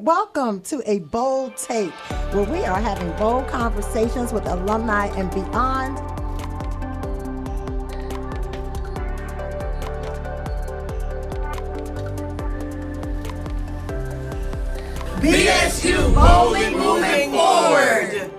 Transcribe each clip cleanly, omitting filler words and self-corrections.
Welcome to a Bold Take, where we are having bold conversations with alumni and beyond. BSU boldly moving forward.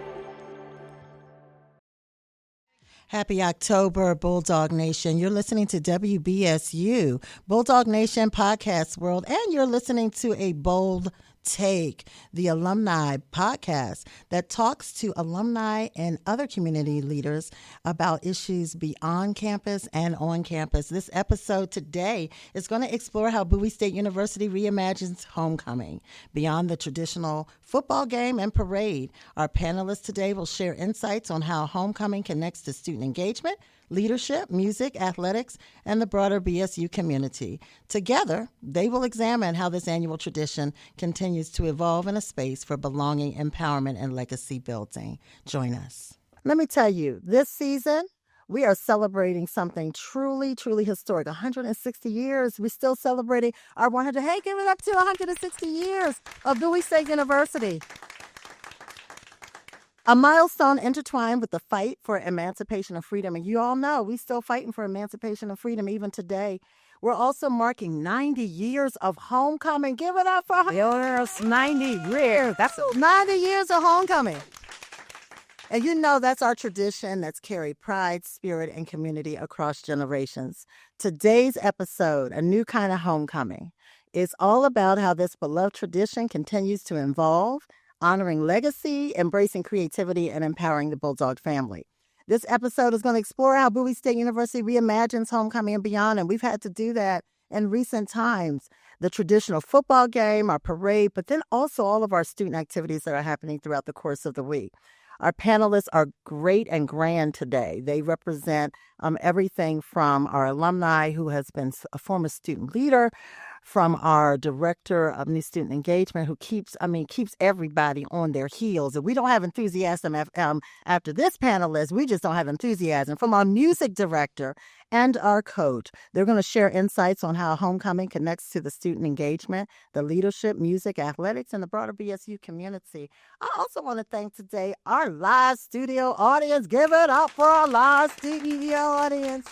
Happy October, Bulldog Nation. You're listening to WBSU, Bulldog Nation Podcast World, and you're listening to a Bold Take, the alumni podcast that talks to alumni and other community leaders about issues beyond campus and on campus. This episode today is going to explore how Bowie State University reimagines homecoming beyond the traditional football game and parade. Our panelists today will share insights on how homecoming connects to student engagement, leadership, music, athletics, and the broader BSU community. Together, they will examine how this annual tradition continues to evolve in a space for belonging, empowerment, and legacy building. Join us. Let me tell you, this season, we are celebrating something truly, truly historic. 160 years. We're still celebrating our 100. Hey, give it up to 160 years of Bowie State University. A milestone intertwined with the fight for emancipation and freedom. And you all know we're still fighting for emancipation and freedom even today. We're also marking 90 years of homecoming. Give it up for Yes, 90 years. That's 90 years of homecoming. And you know that's our tradition that's carried pride, spirit, and community across generations. Today's episode, A New Kind of Homecoming, is all about how this beloved tradition continues to evolve, honoring legacy, embracing creativity, and empowering the Bulldog family. This episode is going to explore how Bowie State University reimagines homecoming and beyond, and we've had to do that in recent times. The traditional football game, our parade, but then also all of our student activities that are happening throughout the course of the week. Our panelists are great and grand today. They represent everything from our alumni who has been a former student leader, from our director of new student engagement who keeps everybody on their heels. And we don't have enthusiasm after this panelist. We just don't have enthusiasm. From our music director and our coach. They're going to share insights on how homecoming connects to the student engagement, the leadership, music, athletics, and the broader BSU community. I also want to thank today our live studio audience. Give it up for our live studio audience.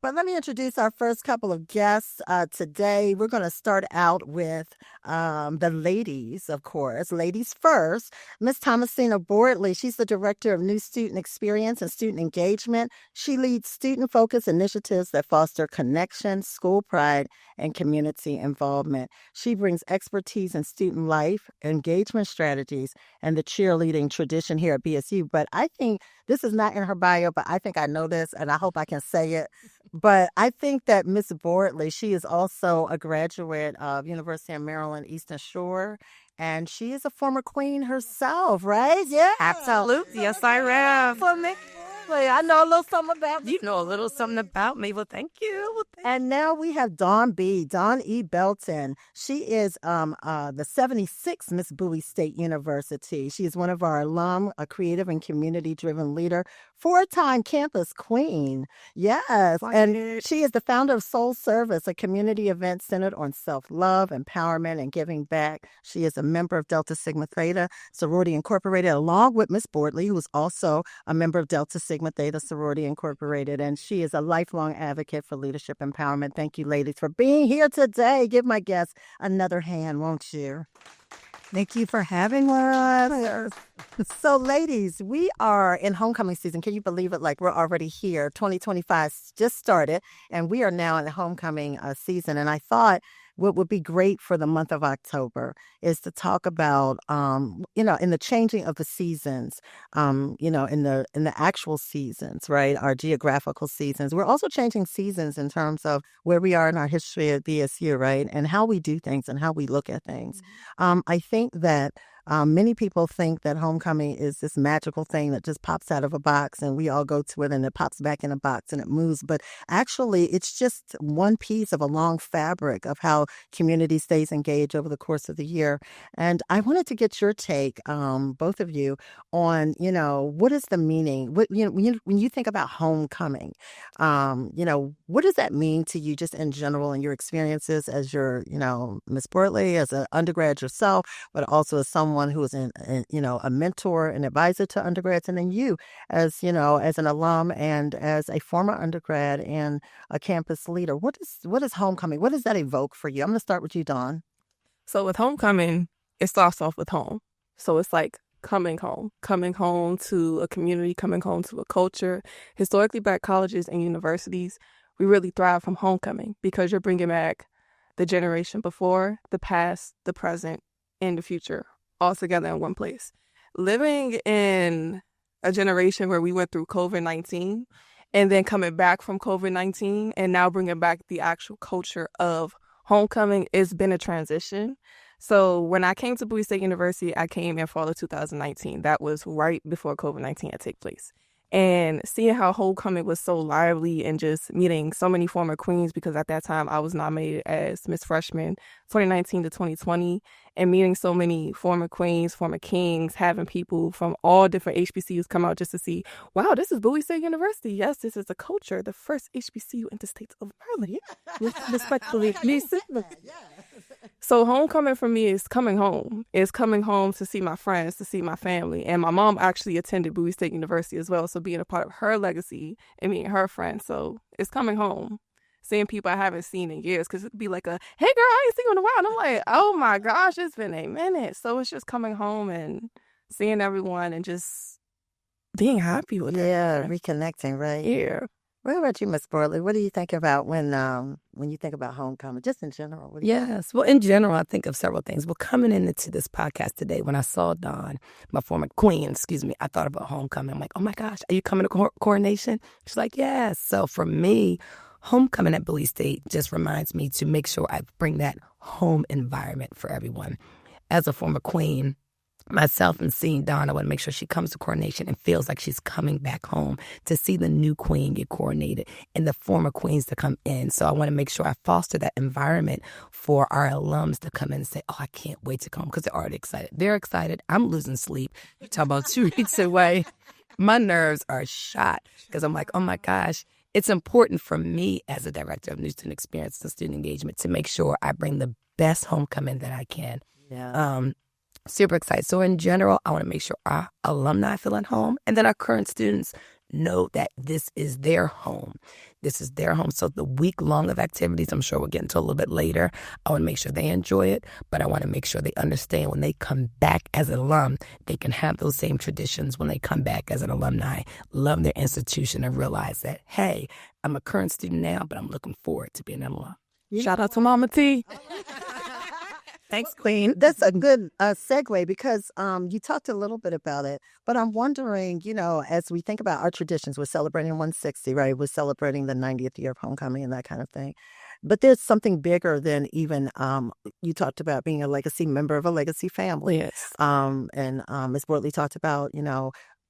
But let me introduce our first couple of guests today. We're going to start out with the ladies, of course. Ladies first. Miss Thomasina Boardley, she's the Director of New Student Experience and Student Engagement. She leads student-focused initiatives that foster connection, school pride, and community involvement. She brings expertise in student life, engagement strategies, and the cheerleading tradition here at BSU. But I think this is not in her bio, but I think I know this, and I hope I can say it. But I think that Miss Boardley, she is also a graduate of University of Maryland Eastern Shore, and she is a former queen herself, right? Yeah. Absolutely. Yes, I am. For me, I know a little something about You know a little something about me. Well, thank you. And now we have Dawn E. Belton. She is the 76th Miss Bowie State University. She is one of our alum, a creative and community-driven leader, four-time campus queen. Yes. And she is the founder of Soul Service, a community event centered on self-love, empowerment, and giving back. She is a member of Delta Sigma Theta Sorority Incorporated, along with Miss Boardley, who is also a member of Delta Sigma Theta Sorority Incorporated. And she is a lifelong advocate for leadership empowerment. Thank you, ladies, for being here today. Give my guests another hand, won't you? Thank you for having us. So, ladies, we are in homecoming season. Can you believe it? Like, we're already here. 2025 just started, and we are now in the homecoming season. And I thought what would be great for the month of October is to talk about, in the changing of the seasons, in the actual seasons, right? Our geographical seasons. We're also changing seasons in terms of where we are in our history at BSU, right? And how we do things and how we look at things. I think that Many people think that homecoming is this magical thing that just pops out of a box and we all go to it and it pops back in a box and it moves. But actually, it's just one piece of a long fabric of how community stays engaged over the course of the year. And I wanted to get your take, both of you, on, what is the meaning? When you think about homecoming, what does that mean to you just in general and your experiences as your, Miss Boardley, as an undergrad yourself, but also as someone who is a mentor and advisor to undergrads, and then you as, as an alum and as a former undergrad and a campus leader. What is homecoming? What does that evoke for you? I'm going to start with you, Dawn. So with homecoming, it starts off with home. So it's like coming home to a community, coming home to a culture. Historically Black colleges and universities, we really thrive from homecoming because you're bringing back the generation before, the past, the present, and the future all together in one place. Living in a generation where we went through COVID-19 and then coming back from COVID-19 and now bringing back the actual culture of homecoming, it's been a transition. So when I came to Bowie State University, I came in fall of 2019. That was right before COVID-19 had taken place. And seeing how homecoming was so lively and just meeting so many former queens, because at that time I was nominated as Miss Freshman 2019 to 2020, and meeting so many former queens, former kings, having people from all different HBCUs come out just to see, wow, this is Bowie State University. Yes, this is the culture, the first HBCU in the state of Maryland. Respectfully, So homecoming for me is coming home. It's coming home to see my friends, to see my family. And my mom actually attended Bowie State University as well. So being a part of her legacy and meeting her friends. So it's coming home. Seeing people I haven't seen in years. Because it'd be like hey girl, I ain't seen you in a while. And I'm like, oh my gosh, it's been a minute. So it's just coming home and seeing everyone and just being happy with it. Yeah, reconnecting, right? Yeah. What about you, Miss Boardley? What do you think about when you think about homecoming, just in general? What do you think? Yes. Well, in general, I think of several things. Well, coming into this podcast today, when I saw Dawn, my former queen, I thought about homecoming. I'm like, oh my gosh, are you coming to coronation? She's like, yes. So for me, homecoming at Bowie State just reminds me to make sure I bring that home environment for everyone. As a former queen, myself and seeing Dawn, I want to make sure she comes to coronation and feels like she's coming back home, to see the new queen get coronated and the former queens to come in. So I want to make sure I foster that environment for our alums to come in and say, oh, I can't wait to come, because they're already excited. They're excited. I'm losing sleep. You talk about 2 weeks away. My nerves are shot because I'm like, oh my gosh. It's important for me as a director of new student experience and student engagement to make sure I bring the best homecoming that I can. Yeah. Super excited. So in general, I want to make sure our alumni feel at home, and then our current students know that this is their home. This is their home. So the week long of activities, I'm sure we'll get into a little bit later. I want to make sure they enjoy it, but I want to make sure they understand when they come back as an alum, they can have those same traditions when they come back as an alumni, love their institution, and realize that, hey, I'm a current student now, but I'm looking forward to being an alum. Yeah. Shout out to Mama T. Thanks, Queen. That's a good segue, because you talked a little bit about it, but I'm wondering, as we think about our traditions, we're celebrating 160, right? We're celebrating the 90th year of homecoming and that kind of thing. But there's something bigger than even, you talked about being a legacy member of a legacy family. Yes. And Ms. Boardley talked about,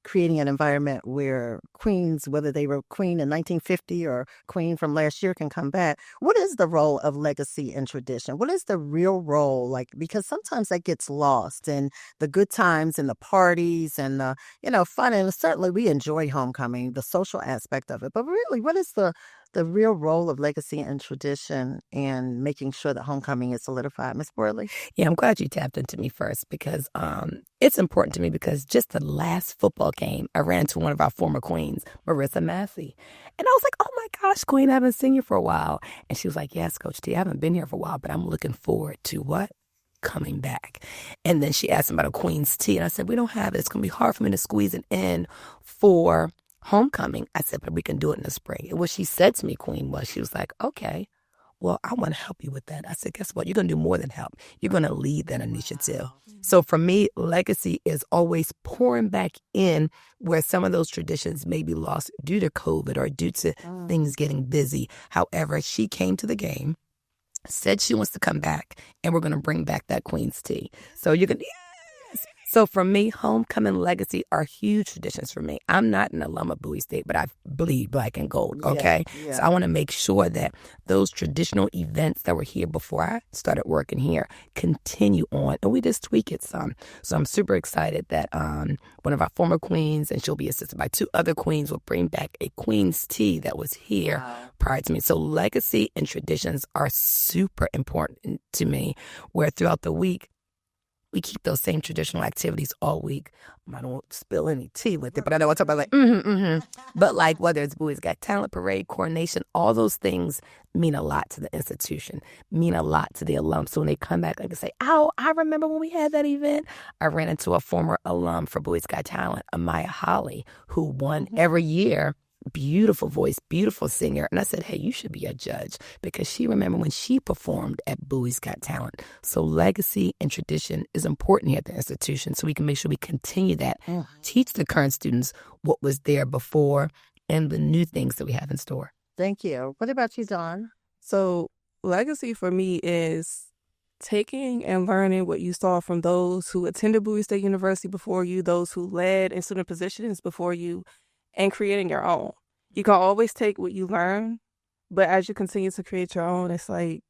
creating an environment where queens, whether they were queen in 1950 or queen from last year, can come back. What is the role of legacy and tradition? What is the real role? Because sometimes that gets lost in the good times and the parties and the, fun. And certainly we enjoy homecoming, the social aspect of it. But really, what is the real role of legacy and tradition and making sure that homecoming is solidified? Ms. Boardley? Yeah, I'm glad you tapped into me first, because it's important to me, because just the last football game, I ran into one of our former queens, Marissa Massey. And I was like, oh my gosh, Queen, I haven't seen you for a while. And she was like, yes, Coach T, I haven't been here for a while, but I'm looking forward to what? Coming back. And then she asked about a Queen's tea. And I said, we don't have it. It's going to be hard for me to squeeze it in for homecoming. I said, but we can do it in the spring. And what she said to me, Queen, was, she was like, okay, well, I want to help you with that. I said, guess what? You're going to do more than help. You're going to lead that initiative. Wow. So for me, legacy is always pouring back in where some of those traditions may be lost due to COVID or due to things getting busy. However, she came to the game, said she wants to come back, and we're going to bring back that Queen's tea. So you're going to, yes, So for me, homecoming legacy are huge traditions for me. I'm not an alum of Bowie State, but I bleed black and gold, okay? Yeah. So I want to make sure that those traditional events that were here before I started working here continue on, and we just tweak it some. So I'm super excited that one of our former queens, and she'll be assisted by 2 other queens, will bring back a queen's tea that was here prior to me. So legacy and traditions are super important to me, where throughout the week, we keep those same traditional activities all week. I don't spill any tea with it, but I know what I'm talking about. Like, But like whether it's Bowie's Got Talent Parade, coronation, all those things mean a lot to the institution, mean a lot to the alum. So when they come back, they can say, oh, I remember when we had that event. I ran into a former alum for Bowie's Got Talent, Amaya Holly, who won every year. Beautiful voice, beautiful singer. And I said, hey, you should be a judge, because she remembered when she performed at Bowie's Got Talent. So legacy and tradition is important here at the institution, so we can make sure we continue that. Teach the current students what was there before and the new things that we have in store. Thank you. What about you, Dawn? So legacy for me is taking and learning what you saw from those who attended Bowie State University before you, those who led in student positions before you, and creating your own. You can always take what you learn, but as you continue to create your own, it's like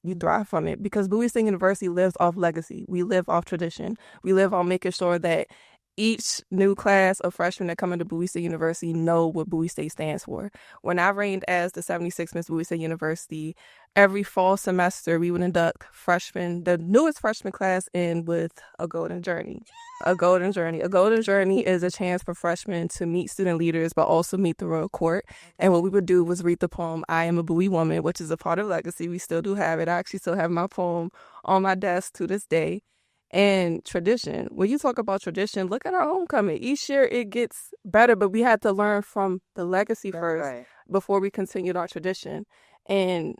you thrive from it, because Bowie State University lives off legacy. We live off tradition. We live on making sure that each new class of freshmen that come into Bowie State University know what Bowie State stands for. When I reigned as the 76th Miss Bowie State University, every fall semester we would induct the newest freshman class in with a golden journey. A golden journey. A golden journey is a chance for freshmen to meet student leaders, but also meet the royal court. And what we would do was read the poem, I Am a Bowie Woman, which is a part of legacy. We still do have it. I actually still have my poem on my desk to this day. And tradition. When you talk about tradition, look at our homecoming. Each year it gets better, but we had to learn from the legacy first before we continued our tradition. And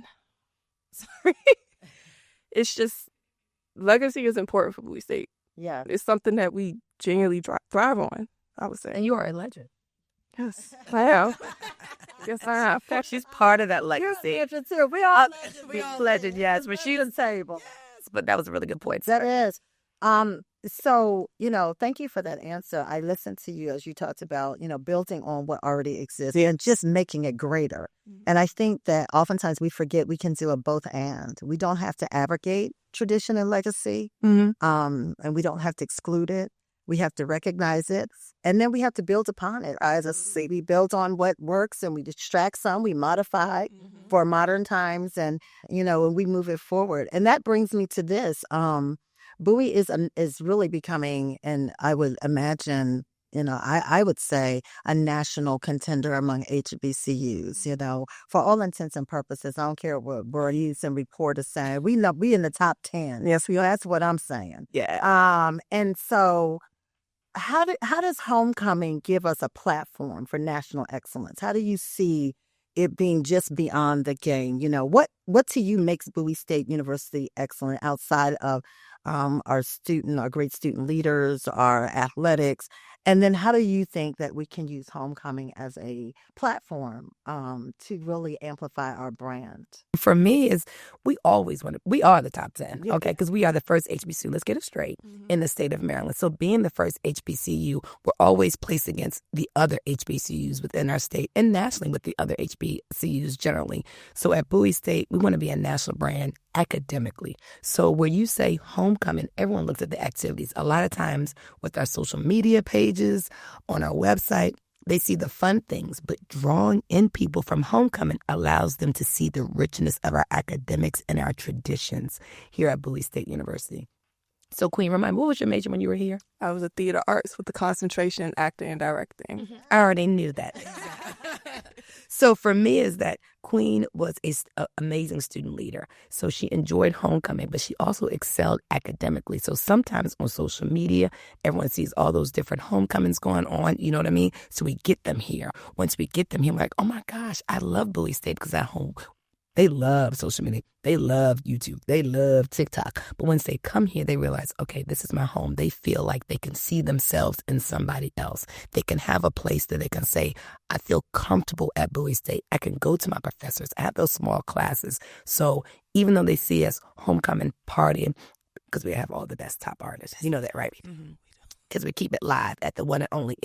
it's just, legacy is important for Bowie State. Yeah. It's something that we genuinely thrive on, I would say. And you are a legend. Yes, I am. Yes, I am. She's part of that legacy. We all legend, yes. But she's the table. But that was a really good point. That is. So, thank you for that answer. I listened to you as you talked about, building on what already exists and just making it greater. And I think that oftentimes we forget we can do a both and. We don't have to abrogate tradition and legacy, and we don't have to exclude it. We have to recognize it, and then we have to build upon it. As I say, we build on what works, and we distract some, we modify for modern times, and, and we move it forward. And that brings me to this. Bowie is really becoming, and I would imagine, I would say a national contender among HBCUs, for all intents and purposes. I don't care what Birdies and reporters say. We in the top 10. Yes, we are. That's what I'm saying. Yeah. And so how does homecoming give us a platform for national excellence? How do you see it being just beyond the game? What to you makes Bowie State University excellent outside of our great student leaders, our athletics? And then how do you think that we can use homecoming as a platform to really amplify our brand? For me, we are the top 10, okay, because we are the first HBCU, let's get it straight, in the state of Maryland. So being the first HBCU, we're always placed against the other HBCUs within our state and nationally with the other HBCUs generally. So at Bowie State, we want to be a national brand academically. So where you say homecoming, everyone looks at the activities. A lot of times with our social media pages, on our website, they see the fun things, but drawing in people from homecoming allows them to see the richness of our academics and our traditions here at Bowie State University. So, Queen, remind me, what was your major when you were here? I was a theater arts with the concentration in acting and directing. I already knew that. So for me is that Queen was an amazing student leader. So she enjoyed homecoming, but she also excelled academically. So sometimes on social media, everyone sees all those different homecomings going on. You know what I mean? So we get them here. Once we get them here, we're like, oh my gosh, I love Bowie State because at home, they love social media. They love YouTube. They love TikTok. But once they come here, they realize, okay, this is my home. They feel like they can see themselves in somebody else. They can have a place that they can say, I feel comfortable at Bowie State. I can go to my professors. I have those small classes. So even though they see us homecoming partying, because we have all the best top artists. You know that, right? because we keep it live at the one and only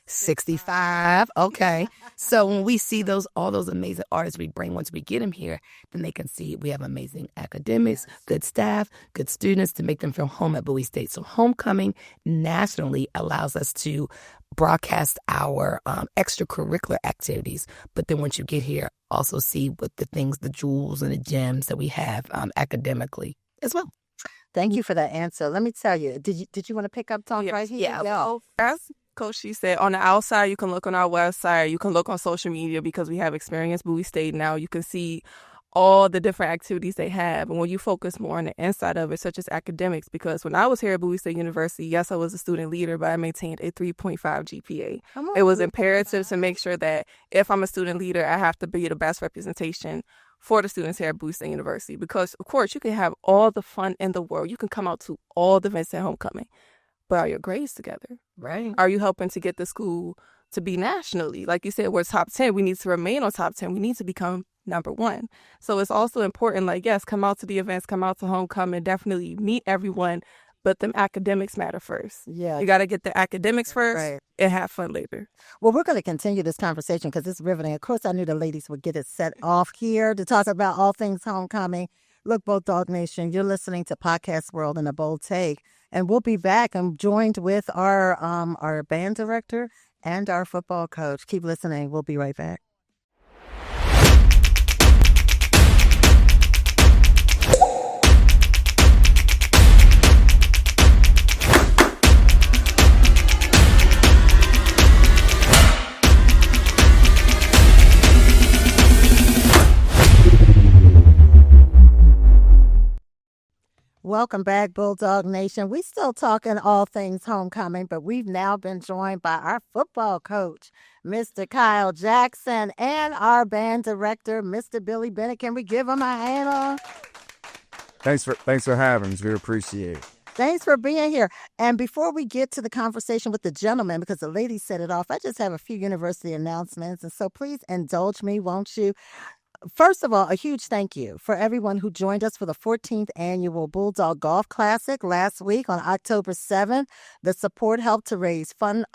65. Okay. So when we see all those amazing artists we bring, once we get them here, then they can see we have amazing academics, good staff, good students to make them feel home at Bowie State. So homecoming nationally allows us to broadcast our extracurricular activities. But then once you get here, also see what the jewels and the gems that we have academically as well. Thank you for that answer. Let me tell you, did you want to pick up talk right here? Yeah. Well, as Coach She said, on the outside, you can look on our website, you can look on social media because we have Experience Bowie State now. You can see all the different activities they have. And when you focus more on the inside of it, such as academics, because when I was here at Bowie State University, yes, I was a student leader, but I maintained a 3.5 GPA. It was imperative to make sure that if I'm a student leader, I have to be the best representation for the students here at Bowie State University. Because, of course, you can have all the fun in the world. You can come out to all the events at homecoming. But are your grades together? Right. Are you helping to get the school to be nationally? Like you said, we're top 10. We need to remain on top 10. We need to become number one. So it's also important, like, yes, come out to the events, come out to homecoming, definitely meet everyone, but them academics matter first. Yeah. You got to get the academics first and have fun later. Well, we're going to continue this conversation because it's riveting. Of course, I knew the ladies would get it set off here to talk about all things homecoming. Look, Bulldog Nation, you're listening to Podcast World in a Bold Take, and we'll be back. I'm joined with our band director and our football coach. Keep listening. We'll be right back. Welcome back, Bulldog Nation. We still talking all things homecoming, but we've now been joined by our football coach, Mr. Kyle Jackson, and our band director, Mr. Billy Bennett. Can we give him a hand on? Thanks for having us. We appreciate it. Thanks for being here. And before we get to the conversation with the gentleman, because the lady set it off, I just have a few university announcements. And so please indulge me, won't you? First of all, a huge thank you for everyone who joined us for the 14th annual Bulldog Golf Classic last week on October 7th. The support helped to raise fund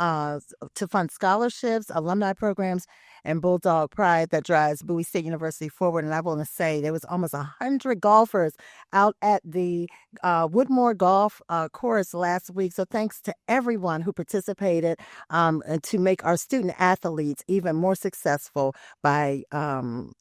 scholarships, alumni programs, and Bulldog pride that drives Bowie State University forward. And I want to say there was almost 100 golfers out at the Woodmore Golf course last week. So thanks to everyone who participated to make our student athletes even more successful by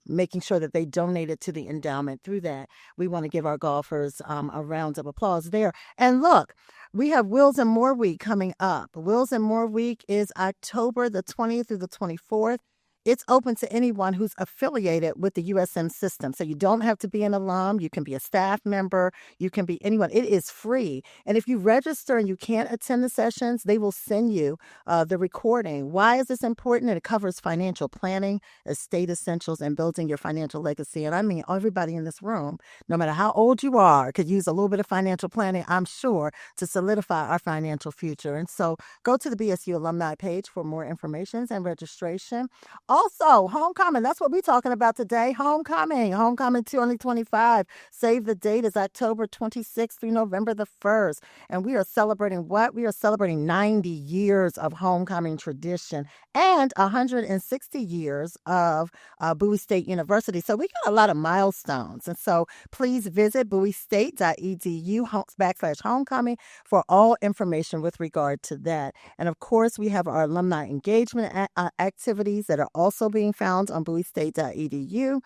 making sure that they donated to the endowment. Through that, we want to give our golfers a round of applause there. And look, we have Wills and More Week coming up. Wills and More Week is October the 20th through the 24th. It's open to anyone who's affiliated with the USM system. So you don't have to be an alum. You can be a staff member. You can be anyone. It is free. And if you register and you can't attend the sessions, they will send you the recording. Why is this important? It covers financial planning, estate essentials, and building your financial legacy. And I mean, everybody in this room, no matter how old you are, could use a little bit of financial planning, I'm sure, to solidify our financial future. And so go to the BSU alumni page for more information and registration. Also, homecoming, that's what we're talking about today. Homecoming 2025. Save the date is October 26th through November the 1st. And we are celebrating what? We are celebrating 90 years of homecoming tradition and 160 years of Bowie State University. So we got a lot of milestones. And so please visit bowiestate.edu/homecoming for all information with regard to that. And of course, we have our alumni engagement activities that are also being found on bowiestate.edu.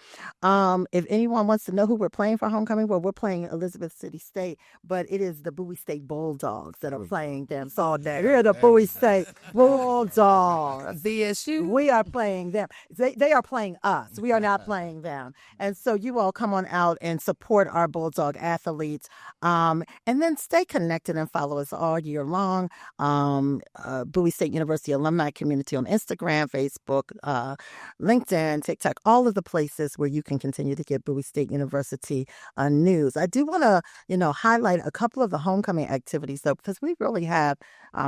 If anyone wants to know who we're playing for homecoming, well, we're playing Elizabeth City State, but it is the Bowie State Bulldogs that are playing them. So we're the Bowie State Bulldogs. BSU. We are playing them. They are playing us. We are not playing them. And so you all come on out and support our Bulldog athletes. And then stay connected and follow us all year long. Bowie State University alumni community on Instagram, Facebook, LinkedIn, TikTok, all of the places where you can continue to get Bowie State University news. I do want to, highlight a couple of the homecoming activities, though, because we really have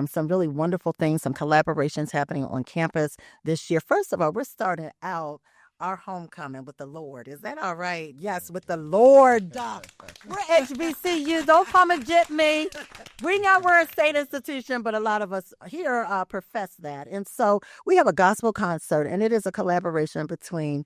some really wonderful things, some collaborations happening on campus this year. First of all, we're starting out our homecoming with the Lord. Is that all right? Yes, with the Lord. We're HBCU. Don't come and get me. we're a state institution, but a lot of us here profess that. And so we have a gospel concert, and it is a collaboration between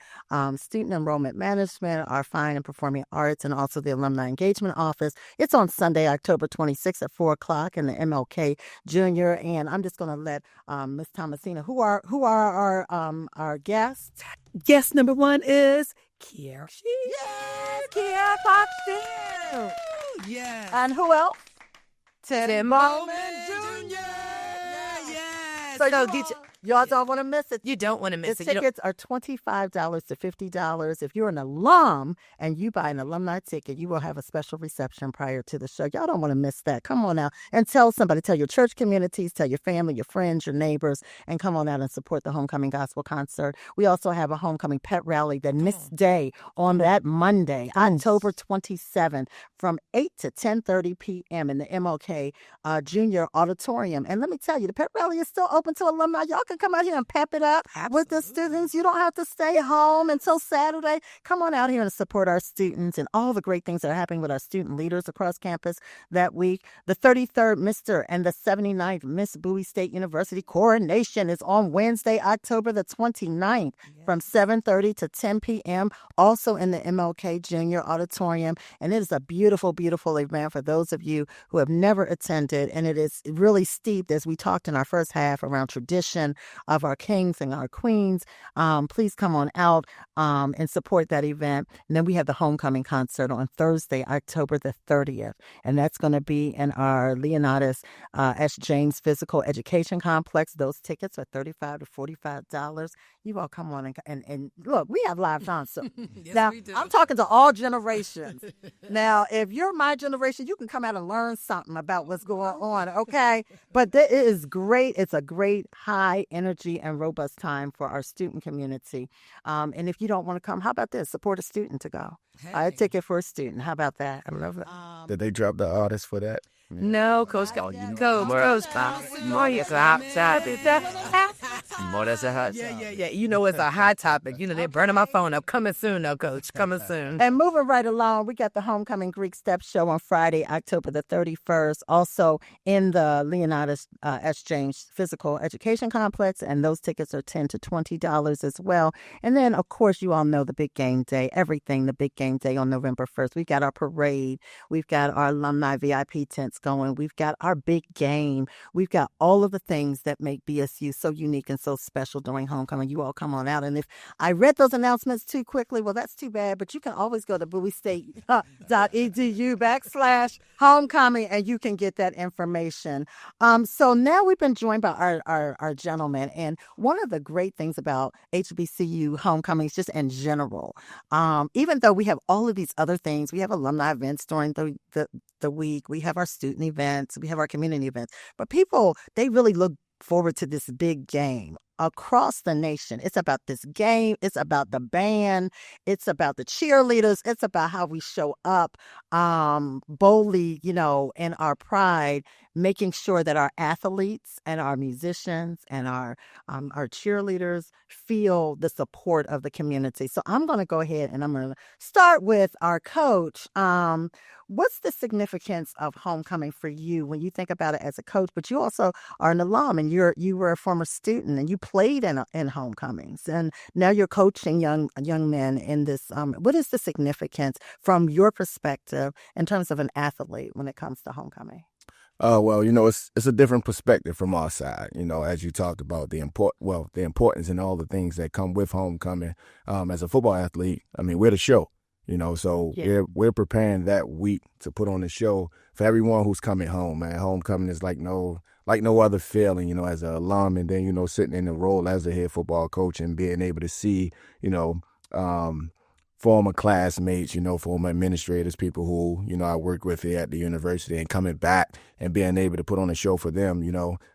Student Enrollment Management, our Fine and Performing Arts, and also the Alumni Engagement Office. It's on Sunday, October 26th at 4 o'clock in the MLK Junior. And I'm just going to let Miss Thomasina, who are our guests? Guest number one is Kiera. Yes, Kiera Foxton. Yes. And who else? Tim Bowman Jr. Yes. So y'all don't want to miss it. You don't want to miss The it. You don't- tickets are $25 to $50. If you're an alum and you buy an alumni ticket, you will have a special reception prior to the show. Y'all don't want to miss that. Come on out and tell somebody. Tell your church communities, tell your family, your friends, your neighbors, and come on out and support the Homecoming Gospel Concert. We also have a Homecoming Pet Rally the next day on that Monday, October 27th, from 8 to 10:30 p.m. in the MLK Junior Auditorium. And let me tell you, the Pet Rally is still open to alumni. Y'all can come out here and pep it up with the students. You don't have to stay home until Saturday. Come on out here and support our students and all the great things that are happening with our student leaders across campus that week. The 33rd Mr. and the 79th Miss Bowie State University coronation is on Wednesday, October the 29th from 7:30 to 10 p.m. Also in the MLK Junior Auditorium. And it is a beautiful, beautiful event for those of you who have never attended. And it is really steeped, as we talked in our first half, around tradition of our kings and our queens. Please come on out and support that event. And then we have the homecoming concert on Thursday, October the 30th. And that's going to be in our Leonidas S. James Physical Education Complex. Those tickets are $35 to $45. You all come on and look, we have live concerts. Yes, Now, we do. I'm talking to all generations. Now, if you're my generation, you can come out and learn something about what's going on, okay? But it is great. It's a great high energy and robust time for our student community. And if you don't want to come, how about this? Support a student to go. Buy a ticket for a student. How about that? I love it. Did they drop the artist for that? No, Coach, go. More that's a hot Yeah. You know it's a hot topic. You know they're burning my phone up. Coming soon, though, Coach. Coming soon. And moving right along, we got the Homecoming Greek Step Show on Friday, October the 31st, also in the Leonidas S. James Physical Education Complex, and those tickets are $10 to $20 as well. And then, of course, you all know the big game day, everything, the big game day on November 1st. We've got our parade. We've got our alumni VIP tents going. We've got our big game. We've got all of the things that make BSU so unique and so special during homecoming. You all come on out. And if I read those announcements too quickly, well, that's too bad. But you can always go to bowiestate.edu/homecoming and you can get that information. So now we've been joined by our gentleman. And one of the great things about HBCU homecomings, just in general, even though we have all of these other things, we have alumni events during the week, we have our student events, we have our community events, but people, they really look forward to this big game across the nation. It's about this game. It's about the band. It's about the cheerleaders. It's about how we show up boldly, in our pride, making sure that our athletes and our musicians and our cheerleaders feel the support of the community. So I'm going to go ahead and I'm going to start with our coach. What's the significance of homecoming for you when you think about it as a coach? But you also are an alum, and you were a former student, and you played in homecomings, and now you're coaching young men in this. What is the significance from your perspective in terms of an athlete when it comes to homecoming? Well, it's a different perspective from our side. As you talked about the importance and all the things that come with homecoming. As a football athlete, we're the show. So we're preparing that week to put on the show for everyone who's coming home, man. Homecoming is like no other feeling, as an alum, and then, sitting in the role as a head football coach and being able to see, former classmates, former administrators, people who, I work with here at the university, and coming back and being able to put on a show for them,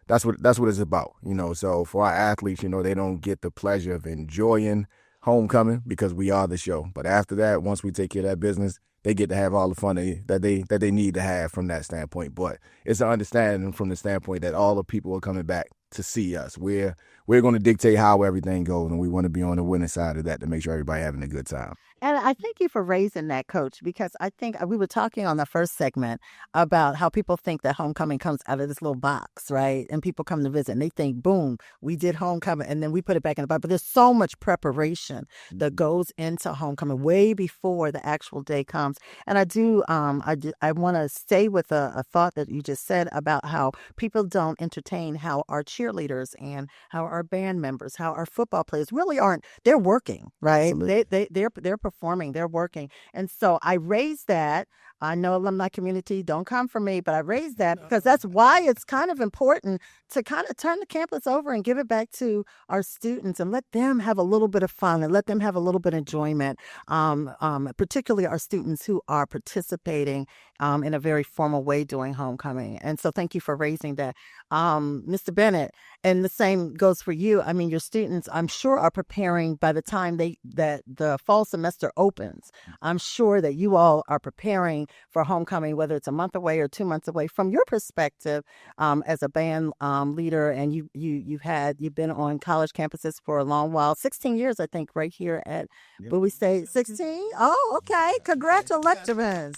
that's what it's about, So for our athletes, they don't get the pleasure of enjoying homecoming because we are the show. But after that, once we take care of that business, they get to have all the fun that they need to have from that standpoint. But it's an understanding from the standpoint that all the people are coming back to see us. We're going to dictate how everything goes, and we want to be on the winning side of that to make sure everybody having a good time. And I thank you for raising that, Coach, because I think we were talking on the first segment about how people think that homecoming comes out of this little box, right? And people come to visit and they think, boom, we did homecoming and then we put it back in the box. But there's so much preparation that goes into homecoming way before the actual day comes. And I want to stay with a thought that you just said about how people don't entertain how our cheerleaders and how our band members, how our football players really aren't. They're working, right? They're performing, they're working. And so I raised that. I know alumni community, don't come for me, but I raised that because that's why it's kind of important to kind of turn the campus over and give it back to our students and let them have a little bit of fun and let them have a little bit of enjoyment, particularly our students who are participating in a very formal way during homecoming. And so thank you for raising that. Mr. Bennett, and the same goes for you. I mean, your students, I'm sure, are preparing by the time that the fall semester opens. I'm sure that you all are preparing for homecoming, whether it's a month away or 2 months away. From your perspective, as a band leader, and you've been on college campuses for a long while, 16 years, I think, right here at Bowie State. 16? Oh, okay. Congratulations.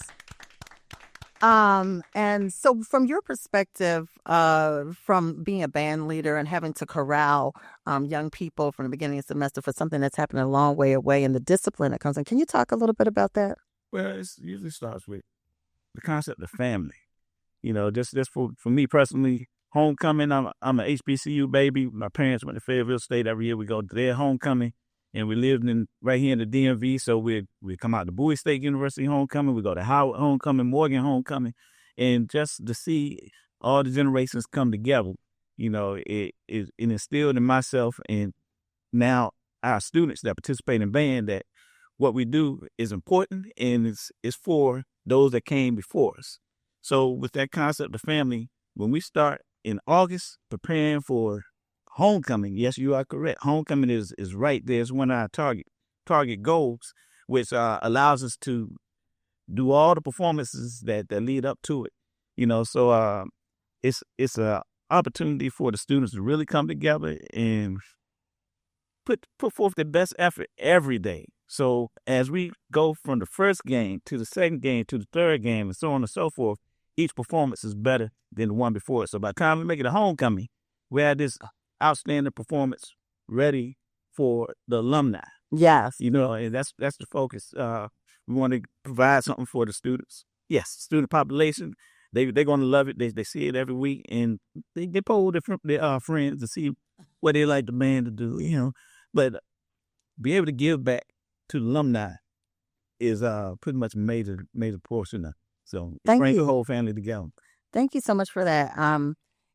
And so from your perspective, from being a band leader and having to corral young people from the beginning of the semester for something that's happening a long way away and the discipline that comes in, can you talk a little bit about that? Well, it usually starts with the concept of family. You know, just for me personally, homecoming, I'm an HBCU baby. My parents went to Fayetteville State. Every year we go to their homecoming, and we lived right here in the DMV. So we come out to Bowie State University homecoming. We go to Howard homecoming, Morgan homecoming, and just to see all the generations come together, you know, it instilled in myself and now our students that participate in band that what we do is important and it's for those that came before us. So with that concept of family, when we start in August preparing for homecoming, yes, you are correct. Homecoming is right there. It's one of our target goals, which allows us to do all the performances that lead up to it. You know, so it's a opportunity for the students to really come together and put forth their best effort every day. So as we go from the first game to the second game to the third game and so on and so forth, each performance is better than the one before it. So by the time we make it a homecoming, we have this outstanding performance ready for the alumni. Yes. You know, and that's the focus. We want to provide something for the students. Yes, student population, they're going to love it. They see it every week, and they poll their friends to see what they like the band to do, you know. But be able to give back to the alumni is pretty much a major portion of it. So bring the whole family together. Thank you so much for that.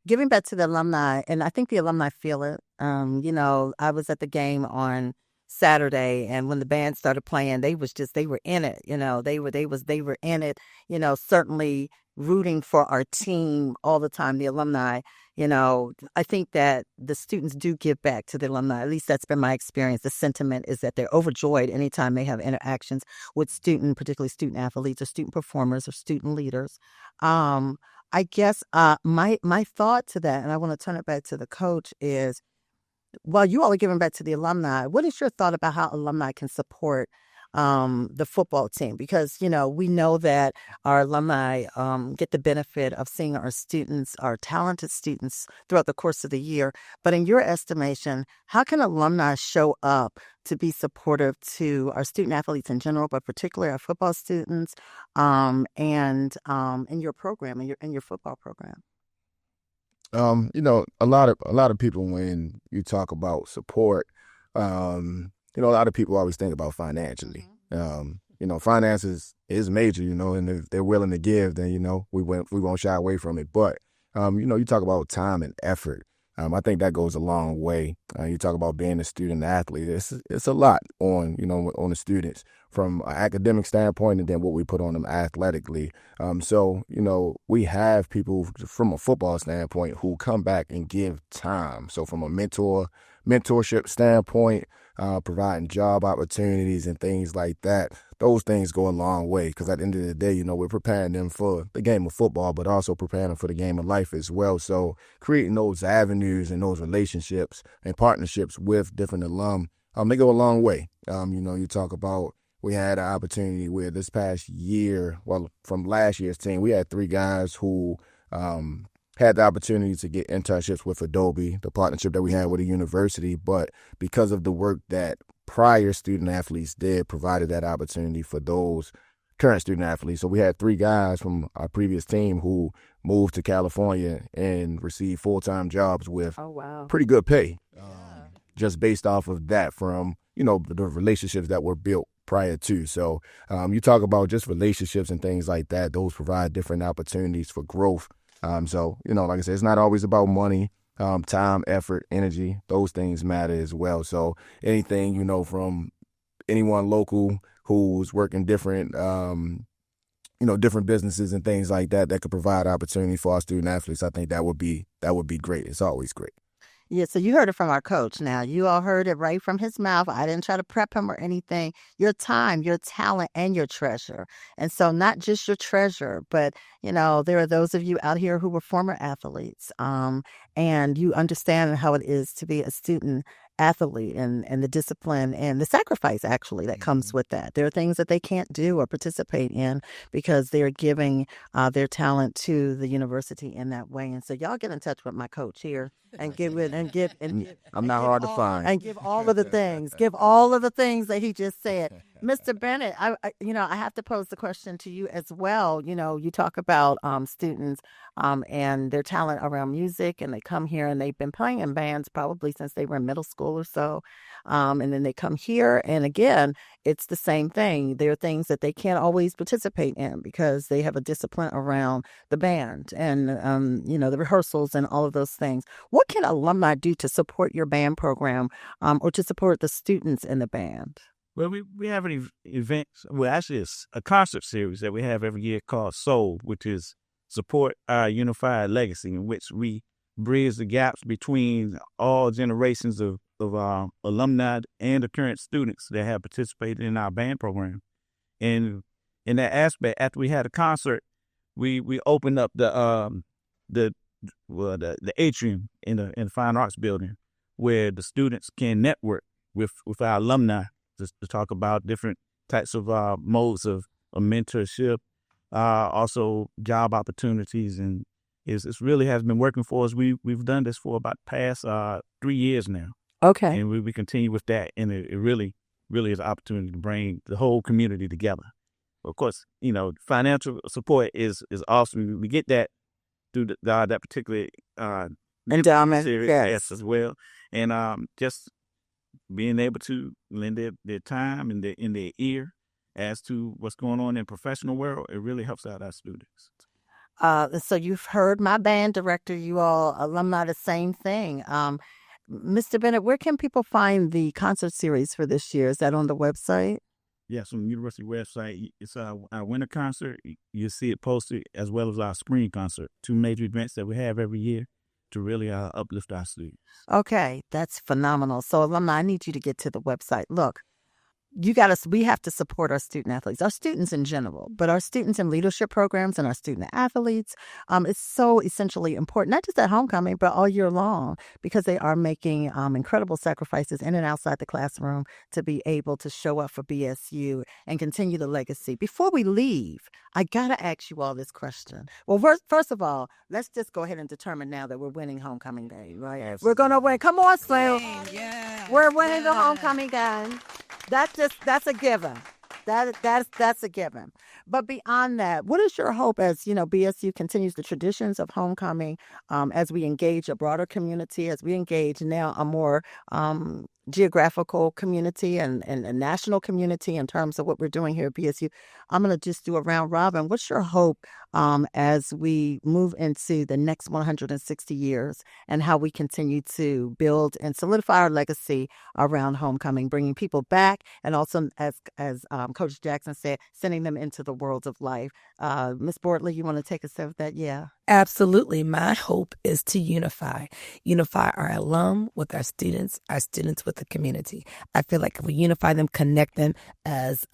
Giving back to the alumni, and I think the alumni feel it. You know, I was at the game on Saturday, and when the band started playing, they were in it. You know, they were in it. You know, certainly rooting for our team all the time. The alumni. You know, I think that the students do give back to the alumni. At least that's been my experience. The sentiment is that they're overjoyed anytime they have interactions with particularly student athletes or student performers or student leaders. I guess my thought to that, and I want to turn it back to the coach, is while you all are giving back to the alumni, what is your thought about how alumni can support the football team? Because, you know, we know that our alumni get the benefit of seeing our students, our talented students throughout the course of the year. But in your estimation, how can alumni show up to be supportive to our student athletes in general, but particularly our football students and in your program, in your football program? You know, a lot of people, when you talk about support, you know, a lot of people always think about financially. You know, finances is major, you know, and if they're willing to give, then, you know, we won't shy away from it. But, you know, you talk about time and effort. I think that goes a long way. You talk about being a student athlete. It's a lot on the students from an academic standpoint, and then what we put on them athletically. So, you know, we have people from a football standpoint who come back and give time. So from a mentorship standpoint, providing job opportunities and things like that, those things go a long way, because at the end of the day, we're preparing them for the game of football, but also preparing them for the game of life as well. So creating those avenues and those relationships and partnerships with different alum, they go a long way. You talk about, we had an opportunity where this past year, from last year's team, we had 3 guys who had the opportunity to get internships with Adobe, the partnership that we had with the university, but because of the work that prior student athletes did, provided that opportunity for those current student athletes. So we had 3 guys from our previous team who moved to California and received full-time jobs with pretty good pay, just based off of that from, the relationships that were built prior to. So you talk about just relationships and things like that. Those provide different opportunities for growth. So, like I said, it's not always about money. Time, effort, energy, those things matter as well. So anything, from anyone local who's working different, different businesses and things like that could provide opportunity for our student athletes, I think that would be great. It's always great. Yeah, so you heard it from our coach. Now, you all heard it right from his mouth. I didn't try to prep him or anything. Your time, your talent, and your treasure. And so not just your treasure, but, there are those of you out here who were former athletes, and you understand how it is to be a student athlete and the discipline and the sacrifice, actually, that comes with that. There are things that they can't do or participate in because they're giving their talent to the university in that way. And so y'all get in touch with my coach here and I'm not hard to find. And give all of the things. Give all of the things that he just said. Mr. Bennett, I have to pose the question to you as well. You talk about students and their talent around music, and they come here and they've been playing in bands probably since they were in middle school or so. And then they come here, and again, it's the same thing. There are things that they can't always participate in because they have a discipline around the band and, the rehearsals and all of those things. What can alumni do to support your band program or to support the students in the band? Well, we have an event. Well, actually, it's a concert series that we have every year called Soul, which is Support Our Unified Legacy, in which we bridge the gaps between all generations of alumni and the current students that have participated in our band program. And in that aspect, after we had a concert, we opened up the atrium in the Fine Arts Building, where the students can network with our alumni to talk about different types of modes of mentorship, also job opportunities, and it really has been working for us. We've done this for about the past 3 years now. Okay. And we continue with that, and it really is an opportunity to bring the whole community together. Of course, financial support is awesome. We get that through that particular endowment, series, yes, as well, and just being able to lend their time and their ear as to what's going on in the professional world, it really helps out our students. So you've heard my band director, you all alumni, the same thing. Mr. Bennett, where can people find the concert series for this year? Is that on the website? Yes, on the university website. It's our winter concert. You'll see it posted, as well as our spring concert, 2 major events that we have every year to really uplift our students. Okay, that's phenomenal. So alumni, I need you to get to the website. Look, we have to support our student athletes, our students in general, but our students in leadership programs and our student athletes. It's so essentially important, not just at homecoming, but all year long, because they are making incredible sacrifices in and outside the classroom to be able to show up for BSU and continue the legacy. Before we leave, I got to ask you all this question. Well, first of all, let's just go ahead and determine now that we're winning homecoming day, right? Yes. We're going to win. Come on, Slim. Yeah. We're winning the homecoming game. That's a given. That's a given. But beyond that, what is your hope as, BSU continues the traditions of homecoming, as we engage a broader community, as we engage now a more geographical community and a national community in terms of what we're doing here at BSU? I'm going to just do a round robin. What's your hope as we move into the next 160 years and how we continue to build and solidify our legacy around homecoming, bringing people back, and also, as Coach Jackson said, sending them into the world of life. Miss Boardley, you want to take a step of that? Yeah. Absolutely. My hope is to unify our alum with our students with the community. I feel like if we unify them, connect them, as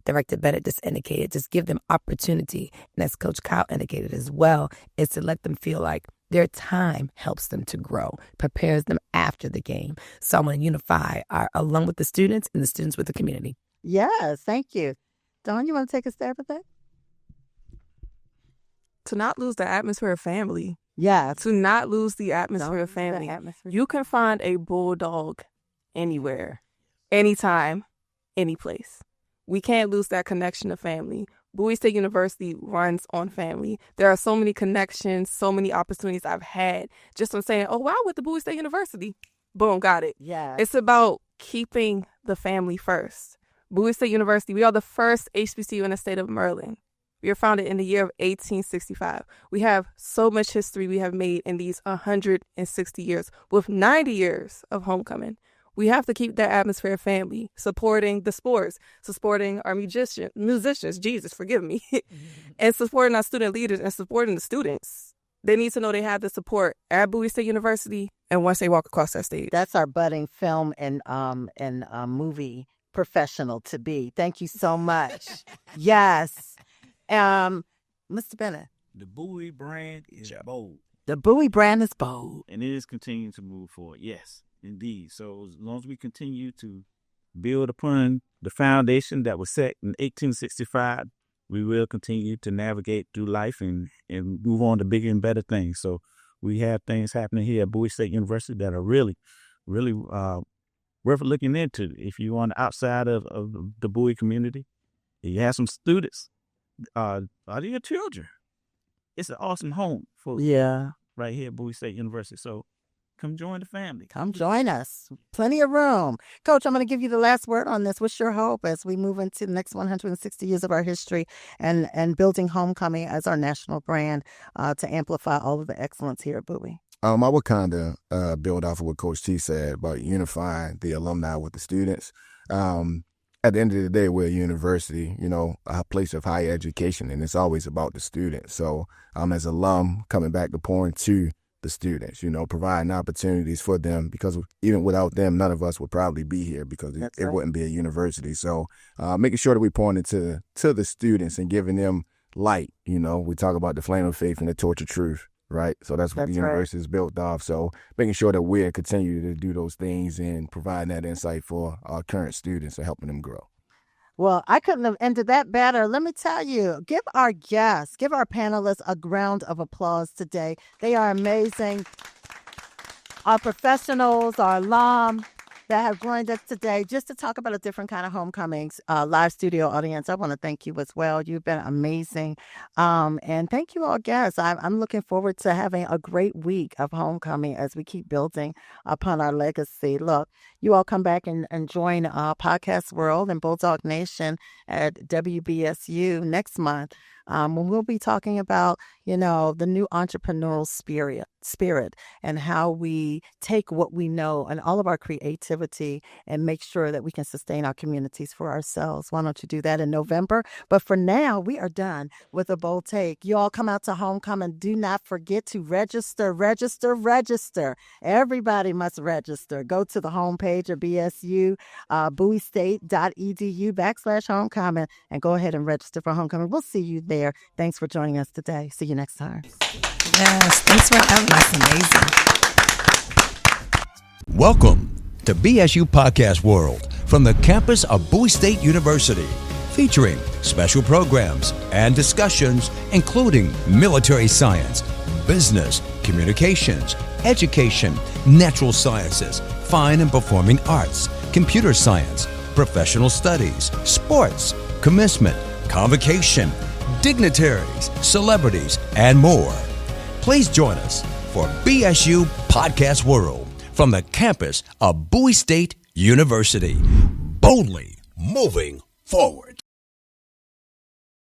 Director Bennett just indicated, just give them opportunity. And as Coach Kyle indicated as well, is to let them feel like their time helps them to grow, prepares them after the game. So I want to unify our alum with the students and the students with the community. Yes, thank you. Dawn, you want to take a stab at that? To not lose the atmosphere of family. Yeah. To not lose the atmosphere of family. You can find a Bulldog anywhere, anytime, any place. We can't lose that connection to family. Bowie State University runs on family. There are so many connections, so many opportunities I've had just from saying, oh, wow, I went to Bowie State University. Boom, got it. Yeah. It's about keeping the family first. Bowie State University, we are the first HBCU in the state of Maryland. We were founded in the year of 1865. We have so much history we have made in these 160 years with 90 years of homecoming. We have to keep that atmosphere of family, supporting the sports, supporting our musicians, Jesus, forgive me, and supporting our student leaders and supporting the students. They need to know they have the support at Bowie State University and once they walk across that stage. That's our budding film and movie professional to be. Thank you so much. Yes. Mr. Bennett. The Bowie brand is bold. The Bowie brand is bold. And it is continuing to move forward. Yes, indeed. So as long as we continue to build upon the foundation that was set in 1865, we will continue to navigate through life and move on to bigger and better things. So we have things happening here at Bowie State University that are really, really worth looking into. If you're on the outside of the Bowie community, you have some students, are your children. It's an awesome home for right here at Bowie State University. So come join the family. Come join us. Plenty of room. Coach, I'm going to give you the last word on this. What's your hope as we move into the next 160 years of our history and building homecoming as our national brand to amplify all of the excellence here at Bowie? I would kind of build off of what Coach T said about unifying the alumni with the students. At the end of the day, we're a university, a place of higher education, and it's always about the students. So as alum, coming back to pouring to the students, providing opportunities for them, because even without them, none of us would probably be here because it wouldn't be a university. So making sure that we point to the students and giving them light. We talk about the flame of faith and the torch of truth. Right. So that's what the university is built off. So making sure that we're continuing to do those things and providing that insight for our current students and helping them grow. Well, I couldn't have ended that better. Let me tell you, give our guests, give our panelists a round of applause today. They are amazing. Our professionals, our alum that have joined us today just to talk about a different kind of homecomings. Live studio audience, I want to thank you as well. You've been amazing. And thank you all guests. I'm looking forward to having a great week of homecoming as we keep building upon our legacy. Look, you all come back and join Podcast World and Bulldog Nation at WBSU next month. When we'll be talking about, the new entrepreneurial spirit and how we take what we know and all of our creativity and make sure that we can sustain our communities for ourselves. Why don't you do that in November? But for now, we are done with a bold take. You all come out to homecoming. Do not forget to register. Everybody must register. Go to the homepage of BSU, bowiestate.edu/homecoming, and go ahead and register for homecoming. We'll see you there. Thanks for joining us today. See you next time. Yes, thanks for having us. Amazing. Welcome to BSU Podcast World from the campus of Bowie State University, featuring special programs and discussions including military science, business, communications, education, natural sciences, fine and performing arts, computer science, professional studies, sports, commencement, convocation, dignitaries, celebrities, and more. Please join us for BSU Podcast World from the campus of Bowie State University. Boldly moving forward.